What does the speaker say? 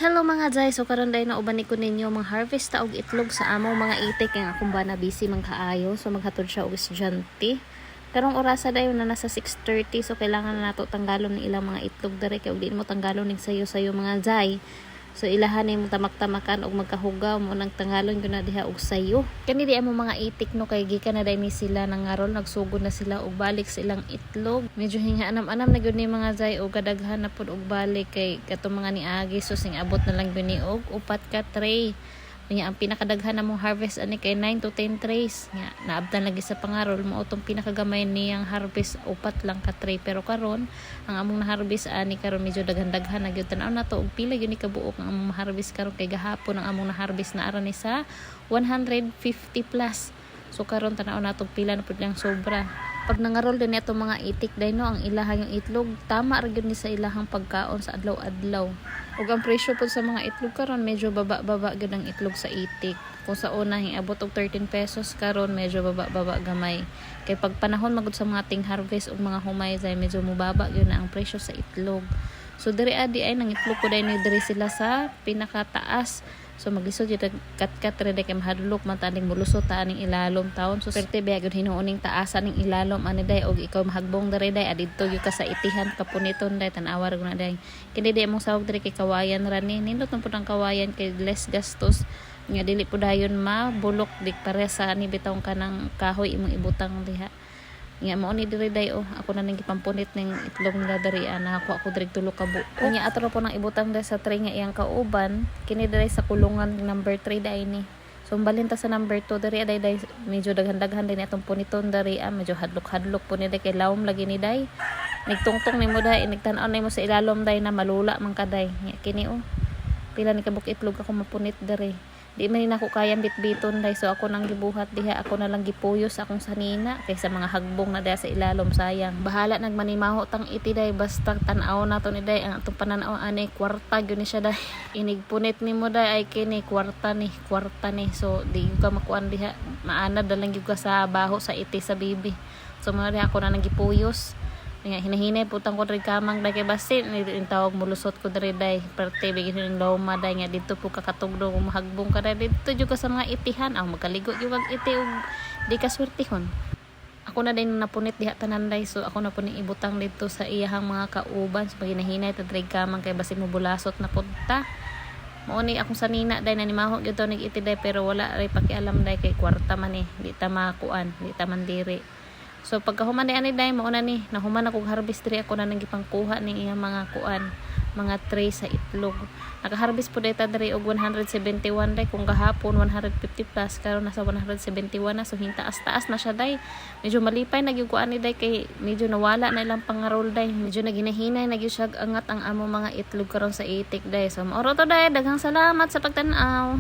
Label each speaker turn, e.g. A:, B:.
A: Hello mga jay, so karon day na uban ko ninyo mga harvest ta og itlog sa among mga itik nga akong bana busy man kaayo, so maghatod siya og estudyante. Karong orasa dayon na nasa 6:30, so kailangan na nato tanggalon ni ilang mga itlog dere kay ug di mo tanggalon ning sayo mga jay. So ilahan ni mo tamak-tamakan og magkahugaw mo nang tanggalon gyud na diha og sayo. Kani di amo mga itik no kay gikan na day ni sila nangaron nagsugod na sila og balik sa ilang itlog. Medyo hinga-anam-anam na gyud ni mga jay og kadaghan na pud og balik kay katong mga niagi so sing abot na lang gyud ni og upat ka tray. Nya ang pinakadaghan namong harvest ani kay 9 to 10 trays. Nya naabtan lagi sa pangarol mo utong pinakagamay niyang harvest upat lang ka tray pero karon ang among na-harvest ani karon medyo daghan-daghan na gyud tan-aw na to og pila gyud ni kabuok ang among harvest karon kay gahapon ang among na-harvest na ara ni sa 150 plus. So karon tan-aw na to pila na pud lang sobra. Pag nangarol din ito mga itik day no ang ilahang yung itlog tama ra gyud ni sa ilahang pagkaon sa adlaw-adlaw. Ug ang presyo po sa mga itlog karon medyo baba-baba gyud ang itlog sa itik. Kung sa una hiabot og 13 pesos karon medyo baba-baba gamay. Kay pag panahon magud sa mga ting harvest ug mga humay say medyo mubaba gyud na ang presyo sa itlog. So diri adi ay nang itlog ko day ni diri sila sa pinakataas. So maglisod yung kat-kat rin kay mahadlok man taning mulusot ta aning ilalom taon. So perte ba gyud hinuoning taasan ning ilalom ani day og ikaw mahagbong diri day adidto gyud ka sa itihan kapuniton day tan-awar gud na day. Kini day mong sawag diri kay kawayan ra ni. Nindot man pud ang kawayan kay less gastos. Nga dili pud dayon mabulok dik pare sa ni bitong kanang kahoy imong ibutang diha. Nga mao ni diri day ako na ning gipampunit ning itlog nila diri ana ako diri tulo ka buok. Nya atro po nang ibutang diri sa tray nga iyang kauban kini diri sa kulungan number 3 day ni. So balhin ta sa number 2 diri day medyo daghan-daghan din atong puniton diri medyo hadlok-hadlok po ni day kay lawom lagi ni day. Nigtungtong nimo day nigtan-aw nimo sa ilalom day na malula man kaday. Nya kini pila ni kabuk itlog ako mapunit diri. Di man nako kayang bitbiton day so ako nang gibuhat diha ako na lang gipuyos akong sanina kaysa mga hagbong na diha sa ilalom sayang bahala nagmanimaho tang iti day basta tan-aw na to ni day ang atong pananaw ani kwarta gyud ni siya day inigpunit nimo day ay kini kwarta ni so di ka makuan diha maanad na lang gyud ka sa baho sa iti sa bibi so mao ako na nang gipuyos nga hinahinay putang ko diri kamang day kay basin ni tawag mulusot ko diri day parte bigin ning lawma day nga didto po kakatugdo kung mahagbong ka day didto jud ka sa mga itihan magkaligo jud kag iti ug di ka swertihon. Ako na din napunit diha tanan day so ako na po ni ibutang didto sa iyahang mga kauban so hinahinay ta diri kamang kay basin mo bulasot na punta. Mao ni akong sanina day nanimaho gyud to nig iti day pero wala ray pakialam day kay kwarta man di ta makuan di ta man diri. So pagkahuman ni ani day mauna ni nahuman ako harvest diri ako na nang gipangkuha ning iyang mga kuan mga tray sa itlog. Naka-harvest po data diri og 171 day kung gahapon 150 plus karon nasa 171 na so hintaas-taas na siya day. Medyo malipay na gyud ko ani day kay medyo nawala na ilang pangarol day. Medyo naginahinay na gyud siya angat ang amo mga itlog karon sa itik day. So maoro to day daghang salamat sa pagtan-aw.